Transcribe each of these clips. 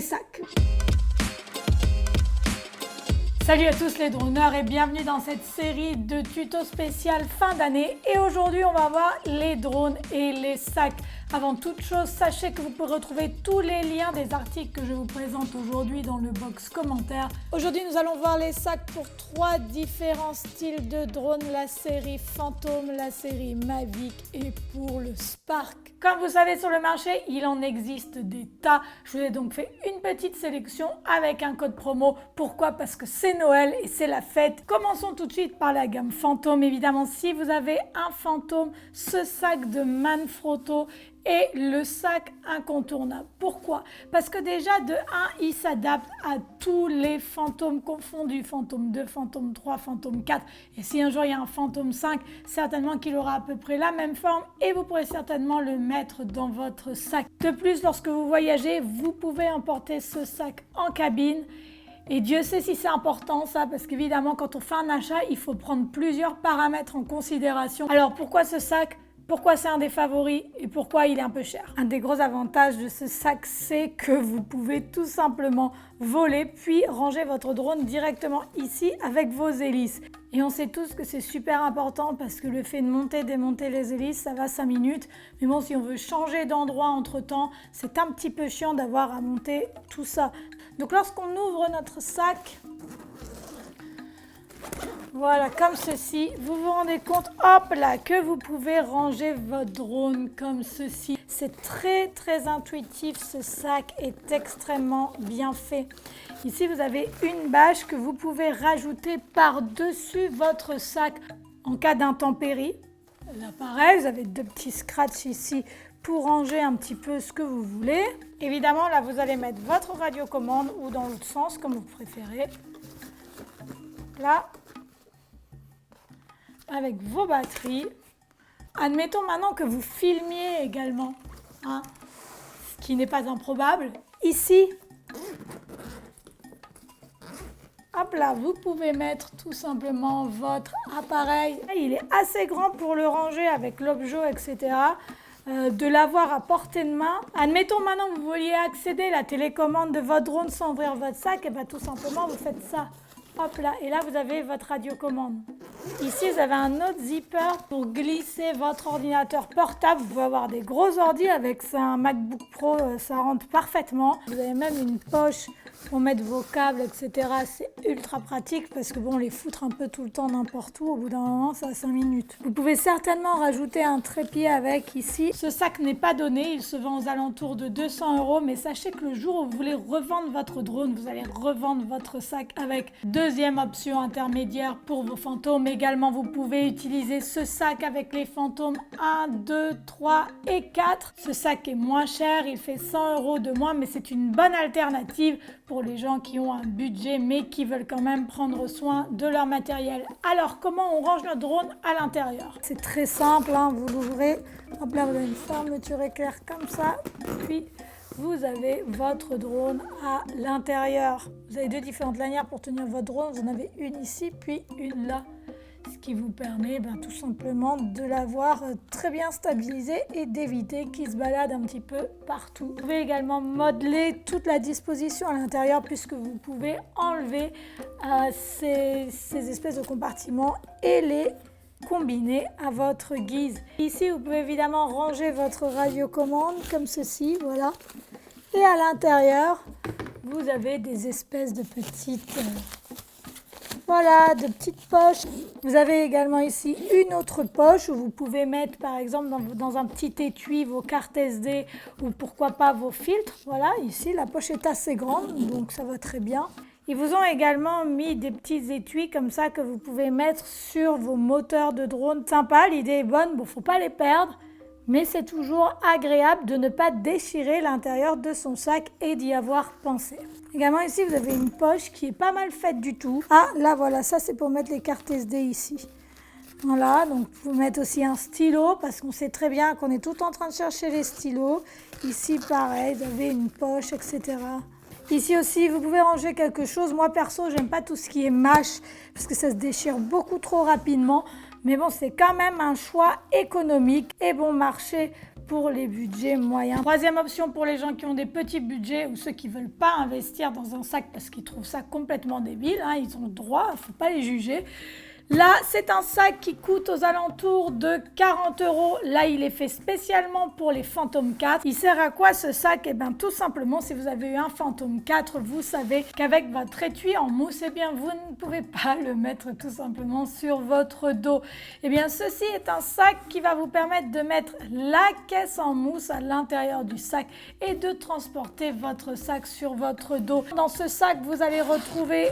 sacs. Salut à tous les droneurs et bienvenue dans cette série de tutos spécial fin d'année. Et aujourd'hui, on va voir les drones et les sacs. Avant toute chose, sachez que vous pouvez retrouver tous les liens des articles que je vous présente aujourd'hui dans le box commentaire. Aujourd'hui, nous allons voir les sacs pour 3 différents styles de drones, la série Phantom, la série Mavic et pour le Spark. Comme vous savez, sur le marché, il en existe des tas. Je vous ai donc fait une petite sélection avec un code promo. Pourquoi? Parce que c'est Noël et c'est la fête. Commençons tout de suite par la gamme Phantom. Évidemment, si vous avez un Phantom, ce sac de Manfrotto est le sac incontournable. Pourquoi? Parce que déjà, de 1, il s'adapte à tous les fantômes confondus. Phantom 2, Phantom 3, Phantom 4. Et si un jour il y a un Phantom 5, certainement qu'il aura à peu près la même forme et vous pourrez certainement le mettre dans votre sac. De plus, lorsque vous voyagez, vous pouvez emporter ce sac en cabine. Et Dieu sait si c'est important ça, parce qu'évidemment, quand on fait un achat, il faut prendre plusieurs paramètres en considération. Alors, pourquoi ce sac? Pourquoi c'est un des favoris et pourquoi il est un peu cher? Un des gros avantages de ce sac, c'est que vous pouvez tout simplement voler puis ranger votre drone directement ici avec vos hélices. Et on sait tous que c'est super important parce que le fait de monter, démonter les hélices, ça va 5 minutes. Mais bon, si on veut changer d'endroit entre temps, c'est un petit peu chiant d'avoir à monter tout ça. Donc lorsqu'on ouvre notre sac, voilà, comme ceci, vous vous rendez compte, hop là, que vous pouvez ranger votre drone comme ceci. C'est très très intuitif, ce sac est extrêmement bien fait. Ici, vous avez une bâche que vous pouvez rajouter par-dessus votre sac en cas d'intempérie. Là, pareil, vous avez 2 petits scratchs ici pour ranger un petit peu ce que vous voulez. Évidemment, là, vous allez mettre votre radiocommande ou dans l'autre sens, comme vous préférez. Là, avec vos batteries. Admettons maintenant que vous filmiez également, hein, ce qui n'est pas improbable. Ici, hop là, vous pouvez mettre tout simplement votre appareil. Il est assez grand pour le ranger avec l'objet, etc. De l'avoir à portée de main. Admettons maintenant que vous vouliez accéder à la télécommande de votre drone sans ouvrir votre sac, et bien tout simplement vous faites ça. Hop là, et là vous avez votre radiocommande. Ici vous avez un autre zipper pour glisser votre ordinateur portable. Vous pouvez avoir des gros ordi avec ça, un MacBook Pro, ça rentre parfaitement. Vous avez même une poche pour mettre vos câbles, etc. C'est ultra pratique parce que bon, les foutre un peu tout le temps n'importe où, au bout d'un moment, ça a 5 minutes. Vous pouvez certainement rajouter un trépied avec ici. Ce sac n'est pas donné, il se vend aux alentours de 200 €, mais sachez que le jour où vous voulez revendre votre drone, vous allez revendre votre sac avec deuxième option intermédiaire pour vos fantômes. Également, vous pouvez utiliser ce sac avec les fantômes 1, 2, 3 et 4. Ce sac est moins cher, il fait 100 € de moins, mais c'est une bonne alternative pour les gens qui ont un budget mais qui veulent quand même prendre soin de leur matériel. Alors, comment on range notre drone à l'intérieur? C'est très simple, hein, vous l'ouvrez, hop là, vous avez une fermeture éclair comme ça, puis vous avez votre drone à l'intérieur. Vous avez 2 différentes lanières pour tenir votre drone, vous en avez une ici, puis une là. Ce qui vous permet tout simplement de l'avoir très bien stabilisé et d'éviter qu'il se balade un petit peu partout. Vous pouvez également modeler toute la disposition à l'intérieur puisque vous pouvez enlever ces espèces de compartiments et les combiner à votre guise. Ici, vous pouvez évidemment ranger votre radiocommande comme ceci, voilà. Et à l'intérieur, vous avez des espèces de petites... Voilà, de petites poches. Vous avez également ici une autre poche où vous pouvez mettre par exemple dans un petit étui vos cartes SD ou pourquoi pas vos filtres. Voilà, ici la poche est assez grande donc ça va très bien. Ils vous ont également mis des petits étuis comme ça que vous pouvez mettre sur vos moteurs de drone. Sympa, l'idée est bonne, bon, faut pas les perdre. Mais c'est toujours agréable de ne pas déchirer l'intérieur de son sac et d'y avoir pensé. Également ici, vous avez une poche qui est pas mal faite du tout. Ah, là voilà, ça c'est pour mettre les cartes SD ici. Voilà, donc vous pouvez mettre aussi un stylo parce qu'on sait très bien qu'on est tout en train de chercher les stylos. Ici, pareil, vous avez une poche, etc. Ici aussi, vous pouvez ranger quelque chose. Moi, perso, j'aime pas tout ce qui est mâche parce que ça se déchire beaucoup trop rapidement. Mais bon, c'est quand même un choix économique et bon marché pour les budgets moyens. Troisième option pour les gens qui ont des petits budgets ou ceux qui ne veulent pas investir dans un sac parce qu'ils trouvent ça complètement débile, hein, ils ont le droit, il ne faut pas les juger. Là, c'est un sac qui coûte aux alentours de 40 €. Là, il est fait spécialement pour les Phantom 4. Il sert à quoi ce sac? Eh bien, tout simplement, si vous avez eu un Phantom 4, vous savez qu'avec votre étui en mousse, eh bien, vous ne pouvez pas le mettre tout simplement sur votre dos. Eh bien, ceci est un sac qui va vous permettre de mettre la caisse en mousse à l'intérieur du sac et de transporter votre sac sur votre dos. Dans ce sac, vous allez retrouver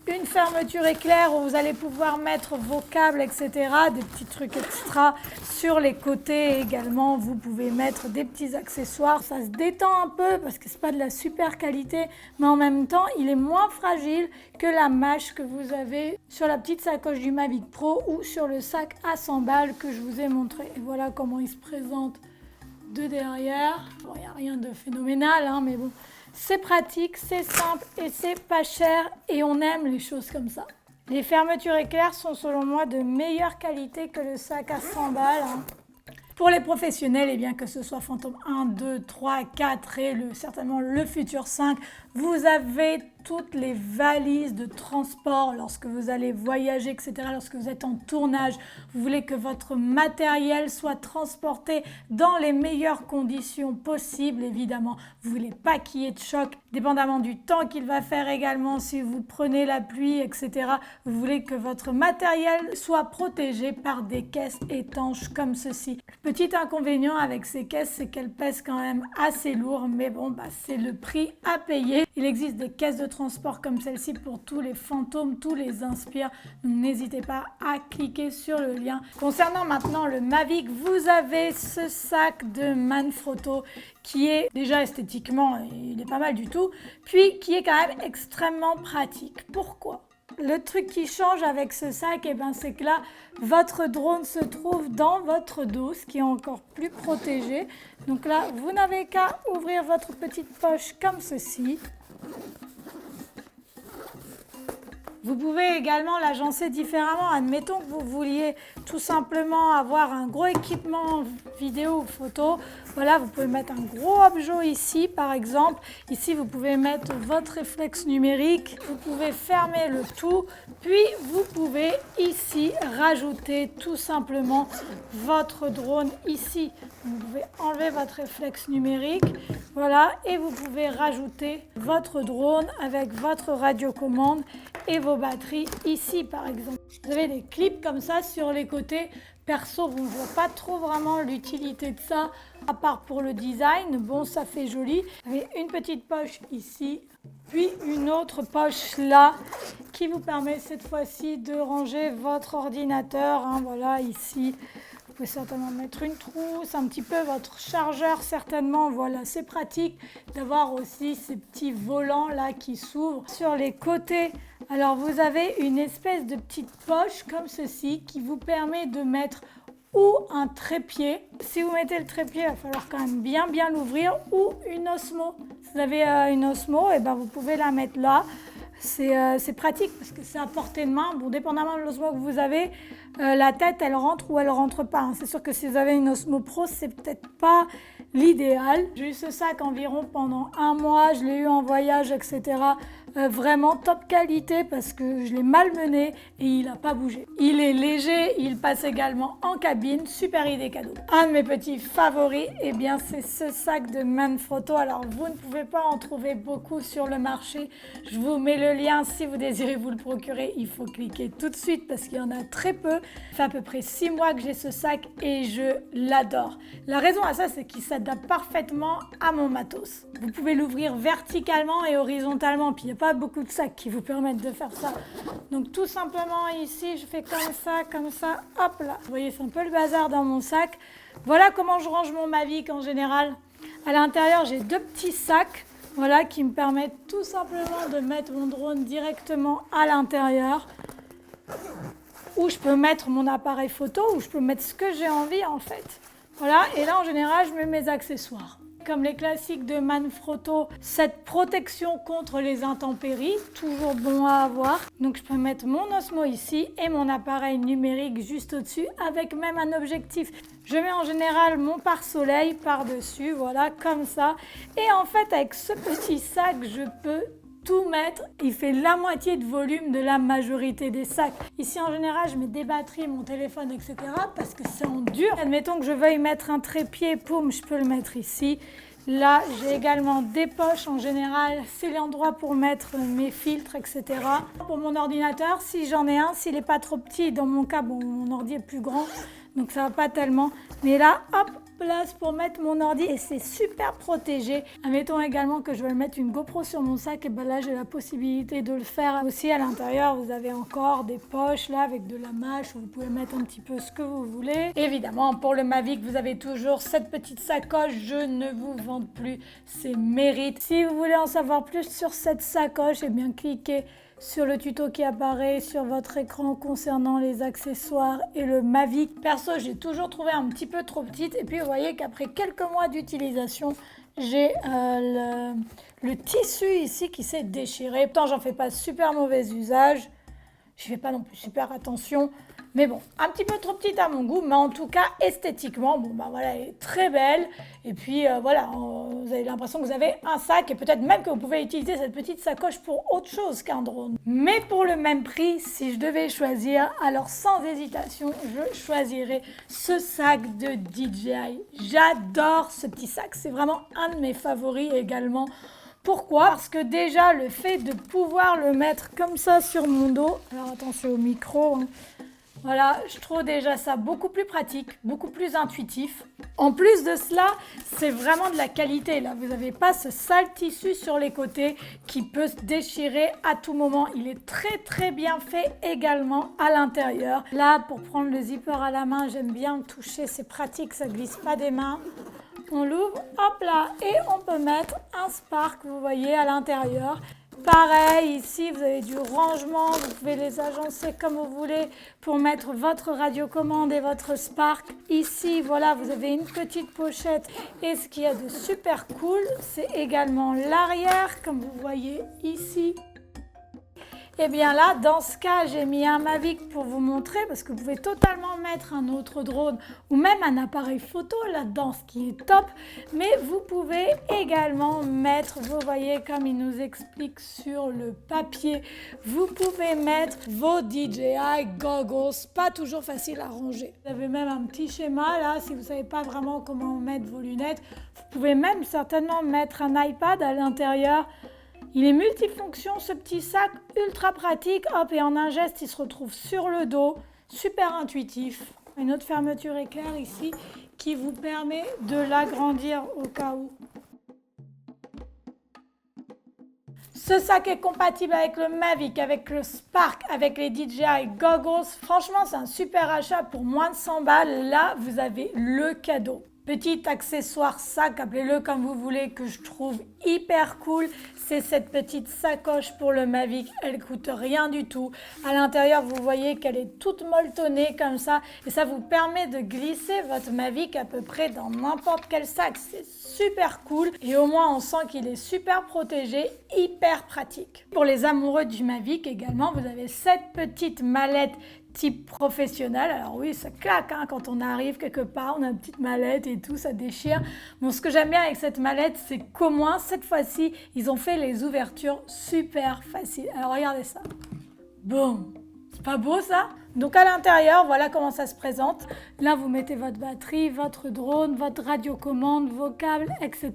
une fermeture éclair où vous allez pouvoir mettre vos câbles, etc. Des petits trucs extra sur les côtés également. Vous pouvez mettre des petits accessoires. Ça se détend un peu parce que c'est pas de la super qualité, mais en même temps, il est moins fragile que la mâche que vous avez sur la petite sacoche du Mavic Pro ou sur le sac à 100 balles que je vous ai montré. Et voilà comment il se présente de derrière. Bon, il n'y a rien de phénoménal, hein, mais bon. C'est pratique, c'est simple et c'est pas cher et on aime les choses comme ça. Les fermetures éclair sont selon moi de meilleure qualité que le sac à 100 balles. Hein. Pour les professionnels, eh bien, que ce soit Phantom 1, 2, 3, 4 et certainement le futur 5, vous avez toutes les valises de transport lorsque vous allez voyager, etc. Lorsque vous êtes en tournage, vous voulez que votre matériel soit transporté dans les meilleures conditions possibles, évidemment. Vous voulez pas qu'il y ait de choc, dépendamment du temps qu'il va faire également, si vous prenez la pluie, etc. Vous voulez que votre matériel soit protégé par des caisses étanches comme ceci. Le petit inconvénient avec ces caisses, c'est qu'elles pèsent quand même assez lourd, mais bon, c'est le prix à payer. Il existe des caisses de transport comme celle-ci pour tous les fantômes, tous les Inspire. N'hésitez pas à cliquer sur le lien. Concernant maintenant le Mavic, vous avez ce sac de Manfrotto qui est déjà esthétiquement, il est pas mal du tout, puis qui est quand même extrêmement pratique. Pourquoi ? Le truc qui change avec ce sac, eh ben, c'est que là, votre drone se trouve dans votre dos, ce qui est encore plus protégé. Donc là, vous n'avez qu'à ouvrir votre petite poche comme ceci. Vous pouvez également l'agencer différemment. Admettons que vous vouliez tout simplement avoir un gros équipement vidéo ou photo. Voilà, vous pouvez mettre un gros objet ici, par exemple. Ici, vous pouvez mettre votre réflexe numérique. Vous pouvez fermer le tout. Puis, vous pouvez ici rajouter tout simplement votre drone ici. Vous pouvez enlever votre réflexe numérique. Voilà, et vous pouvez rajouter votre drone avec votre radiocommande et vos batteries ici, par exemple. Vous avez des clips comme ça sur les côtés. Perso, on ne voit pas trop vraiment l'utilité de ça, à part pour le design. Bon, ça fait joli. Vous avez une petite poche ici, puis une autre poche là, qui vous permet cette fois-ci de ranger votre ordinateur. Hein, voilà, ici. Vous pouvez certainement mettre une trousse, un petit peu votre chargeur certainement. Voilà, c'est pratique d'avoir aussi ces petits volants là qui s'ouvrent sur les côtés. Alors vous avez une espèce de petite poche comme ceci qui vous permet de mettre ou un trépied. Si vous mettez le trépied, il va falloir quand même bien l'ouvrir, ou une Osmo. Si vous avez une Osmo, et ben vous pouvez la mettre là. C'est pratique parce que c'est à portée de main. Bon, dépendamment de l'Osmo que vous avez, la tête, elle rentre ou elle rentre pas. Hein. C'est sûr que si vous avez une Osmo Pro, c'est peut-être pas l'idéal. J'ai eu ce sac environ pendant 1 mois. Je l'ai eu en voyage, etc. Vraiment top qualité parce que je l'ai malmené et il n'a pas bougé. Il est léger, il passe également en cabine. Super idée cadeau. Un de mes petits favoris, eh bien, c'est ce sac de Manfrotto. Alors, vous ne pouvez pas en trouver beaucoup sur le marché. Je vous mets le lien si vous désirez vous le procurer. Il faut cliquer tout de suite parce qu'il y en a très peu. Ça fait à peu près 6 mois que j'ai ce sac et je l'adore. La raison à ça, c'est qu'il s'adapte parfaitement à mon matos. Vous pouvez l'ouvrir verticalement et horizontalement. Puis il n'y a pas beaucoup de sacs qui vous permettent de faire ça. Donc tout simplement ici, je fais comme ça, hop là. Vous voyez, c'est un peu le bazar dans mon sac. Voilà comment je range mon Mavic en général. À l'intérieur, j'ai 2 petits sacs. Voilà, qui me permettent tout simplement de mettre mon drone directement à l'intérieur, où je peux mettre mon appareil photo, où je peux mettre ce que j'ai envie en fait. Voilà, et là en général, je mets mes accessoires. Comme les classiques de Manfrotto, cette protection contre les intempéries, toujours bon à avoir. Donc je peux mettre mon Osmo ici et mon appareil numérique juste au-dessus avec même un objectif. Je mets en général mon pare-soleil par-dessus, voilà, comme ça. Et en fait, avec ce petit sac, je peux tout mettre. Il fait la moitié de volume de la majorité des sacs. Ici, en général, je mets des batteries, mon téléphone, etc. parce que c'est en dur. Admettons que je veuille mettre un trépied, poum, je peux le mettre ici. Là, j'ai également des poches. En général, c'est l'endroit pour mettre mes filtres, etc. Pour mon ordinateur, si j'en ai un, s'il n'est pas trop petit, dans mon cas, bon, mon ordi est plus grand, donc ça va pas tellement. Mais là, hop, place pour mettre mon ordi et c'est super protégé. Admettons également que je veux mettre une GoPro sur mon sac, et ben là j'ai la possibilité de le faire aussi. À l'intérieur vous avez encore des poches là avec de la mâche où vous pouvez mettre un petit peu ce que vous voulez. Évidemment pour le Mavic vous avez toujours cette petite sacoche, je ne vous vante plus, c'est mérite. Si vous voulez en savoir plus sur cette sacoche, et bien cliquez sur le tuto qui apparaît sur votre écran concernant les accessoires et le Mavic. Perso, j'ai toujours trouvé un petit peu trop petite et puis vous voyez qu'après quelques mois d'utilisation, j'ai le tissu ici qui s'est déchiré. Pourtant, j'en fais pas super mauvais usage. Je fais pas non plus super attention. Mais bon, un petit peu trop petite à mon goût, mais en tout cas, esthétiquement, bon, bah voilà, elle est très belle. Et puis, voilà, vous avez l'impression que vous avez un sac et peut-être même que vous pouvez utiliser cette petite sacoche pour autre chose qu'un drone. Mais pour le même prix, si je devais choisir, alors sans hésitation, je choisirais ce sac de DJI. J'adore ce petit sac, c'est vraiment un de mes favoris également. Pourquoi? Parce que déjà, le fait de pouvoir le mettre comme ça sur mon dos, alors attention au micro, hein. Voilà, je trouve déjà ça beaucoup plus pratique, beaucoup plus intuitif. En plus de cela, c'est vraiment de la qualité. Là, vous n'avez pas ce sale tissu sur les côtés qui peut se déchirer à tout moment. Il est très très bien fait également à l'intérieur. Là, pour prendre le zipper à la main, j'aime bien le toucher, c'est pratique, ça ne glisse pas des mains. On l'ouvre, hop là, et on peut mettre un Spark, vous voyez, à l'intérieur. Pareil, ici, vous avez du rangement, vous pouvez les agencer comme vous voulez pour mettre votre radiocommande et votre Spark. Ici, voilà, vous avez une petite pochette. Et ce qu'il y a de super cool, c'est également l'arrière, comme vous voyez ici. Et bien là, dans ce cas, j'ai mis un Mavic pour vous montrer parce que vous pouvez totalement mettre un autre drone ou même un appareil photo là-dedans, ce qui est top. Mais vous pouvez également mettre, vous voyez comme il nous explique sur le papier, vous pouvez mettre vos DJI goggles, pas toujours facile à ranger. Vous avez même un petit schéma là, si vous ne savez pas vraiment comment mettre vos lunettes. Vous pouvez même certainement mettre un iPad à l'intérieur. Il est multifonction, ce petit sac, ultra pratique. Hop, et en un geste, il se retrouve sur le dos. Super intuitif. Une autre fermeture éclair ici qui vous permet de l'agrandir au cas où. Ce sac est compatible avec le Mavic, avec le Spark, avec les DJI Goggles. Franchement, c'est un super achat pour moins de 100 balles. Là, vous avez le cadeau. Petit accessoire sac, appelez-le comme vous voulez, que je trouve hyper cool. C'est cette petite sacoche pour le Mavic. Elle coûte rien du tout. À l'intérieur, vous voyez qu'elle est toute molletonnée comme ça. Et ça vous permet de glisser votre Mavic à peu près dans n'importe quel sac. C'est super cool. Et au moins, on sent qu'il est super protégé, hyper pratique. Pour les amoureux du Mavic également, vous avez cette petite mallette type professionnel. Alors oui, ça claque hein, quand on arrive quelque part, on a une petite mallette et tout, ça déchire. Bon, ce que j'aime bien avec cette mallette, c'est qu'au moins, cette fois-ci, ils ont fait les ouvertures super faciles. Alors regardez ça. Boum! C'est pas beau ça? Donc à l'intérieur, voilà comment ça se présente. Là, vous mettez votre batterie, votre drone, votre radiocommande, vos câbles, etc.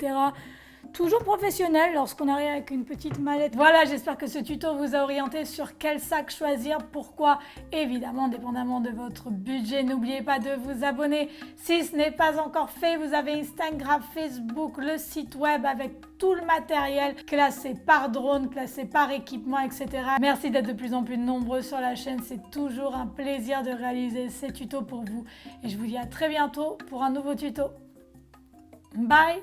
Toujours professionnel lorsqu'on arrive avec une petite mallette. Voilà, j'espère que ce tuto vous a orienté sur quel sac choisir, pourquoi. Évidemment, dépendamment de votre budget, n'oubliez pas de vous abonner. Si ce n'est pas encore fait, vous avez Instagram, Facebook, le site web avec tout le matériel classé par drone, classé par équipement, etc. Merci d'être de plus en plus nombreux sur la chaîne. C'est toujours un plaisir de réaliser ces tutos pour vous. Et je vous dis à très bientôt pour un nouveau tuto. Bye!